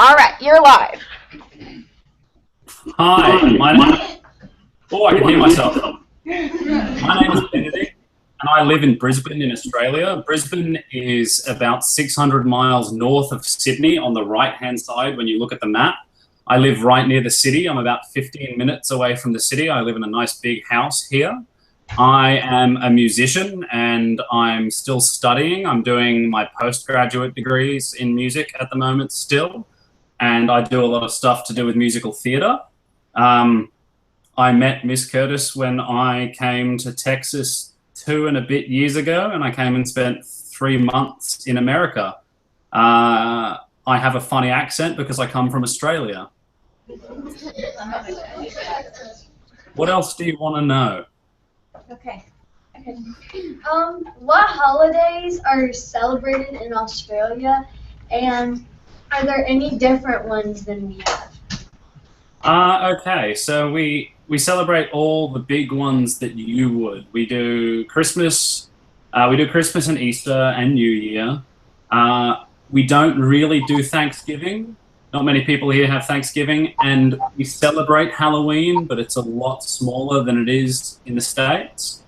All right, you're live. Hi, oh, I can hear myself. My name is Benedict, and I live in Brisbane in Australia. Brisbane is about 600 miles north of Sydney on the right-hand side when you look at the map. I live right near the city. I'm about 15 minutes away from the city. I live in a nice big house here. I am a musician and I'm still studying. I'm doing my postgraduate degrees in music at the moment still, and I do a lot of stuff to do with musical theatre. I met Miss Curtis when I came to Texas 2 and a bit years ago, and I came and spent 3 months in America. I have a funny accent because I come from Australia. What else do you want to know? Okay. What holidays are celebrated in Australia, and are there any different ones than we have? Okay, so we celebrate all the big ones that you would. We do Christmas and Easter and New Year. We don't really do Thanksgiving. Not many people here have Thanksgiving, and we celebrate Halloween, but it's a lot smaller than it is in the States.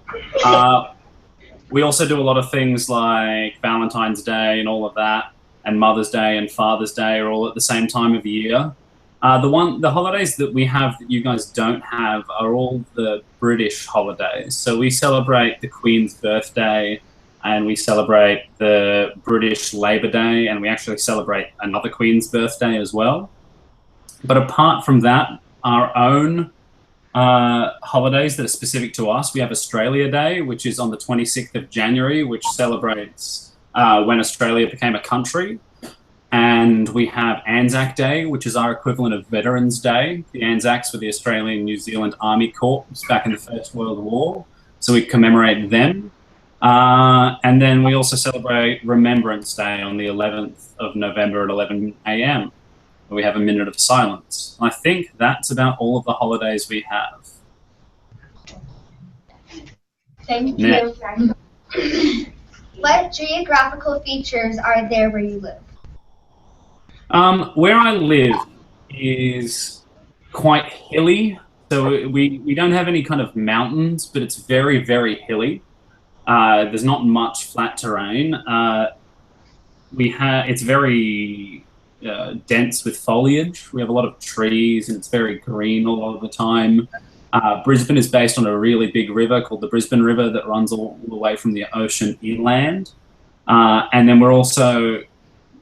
We also do a lot of things like Valentine's Day and all of that, and Mother's Day and Father's Day are all at the same time of year. The holidays that we have that you guys don't have are all the British holidays. So we celebrate the Queen's birthday, and we celebrate the British Labour Day, and we actually celebrate another Queen's birthday as well. But apart from that, our own holidays that are specific to us, we have Australia Day, which is on the 26th of January, which celebrates when Australia became a country. And we have Anzac Day, which is our equivalent of Veterans Day. The Anzacs were the Australian New Zealand Army Corps back in the First World War. So we commemorate them. And then we also celebrate Remembrance Day on the 11th of November at 11 a.m. We have a minute of silence. I think that's about all of the holidays we have. Thank you. What geographical features are there where you live? Where I live is quite hilly. So we don't have any kind of mountains, but it's very, very hilly. There's not much flat terrain. It's very dense with foliage. We have a lot of trees, and it's very green a lot of the time. Brisbane is based on a really big river called the Brisbane River that runs all the way from the ocean inland. And then we're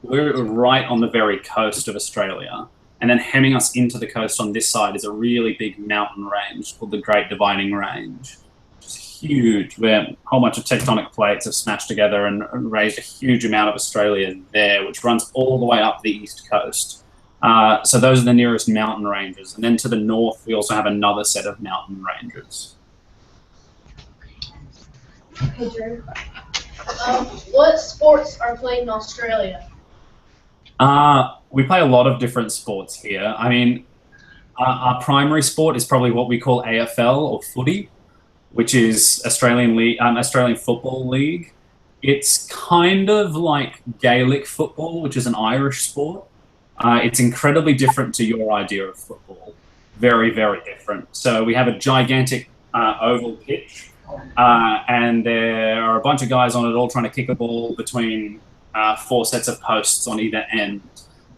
right on the very coast of Australia. And then hemming us into the coast on this side is a really big mountain range called the Great Dividing Range. Huge, where a whole bunch of tectonic plates have smashed together and raised a huge amount of Australia there, which runs all the way up the east coast. So those are the nearest mountain ranges. And then to the north, we also have another set of mountain ranges. What sports are played in Australia? We play a lot of different sports here. I mean, our primary sport is probably what we call AFL or footy, which is Australian Football League. It's kind of like Gaelic football, which is an Irish sport. It's incredibly different to your idea of football. Very, very different. So we have a gigantic oval pitch, and there are a bunch of guys on it all trying to kick a ball between 4 sets of posts on either end.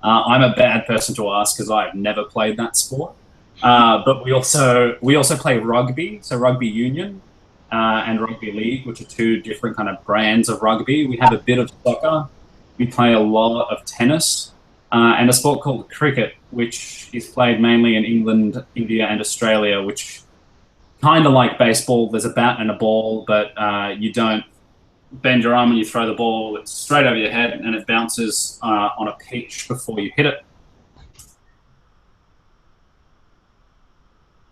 I'm a bad person to ask because I've never played that sport. But we also play rugby, so rugby union and rugby league, which are 2 different kind of brands of rugby. We have a bit of soccer. We play a lot of tennis and a sport called cricket, which is played mainly in England, India, and Australia, which kind of like baseball. There's a bat and a ball, but you don't bend your arm when you throw the ball. It's straight over your head and it bounces on a pitch before you hit it.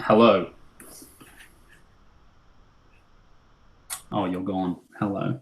Hello. Oh, you're gone. Hello.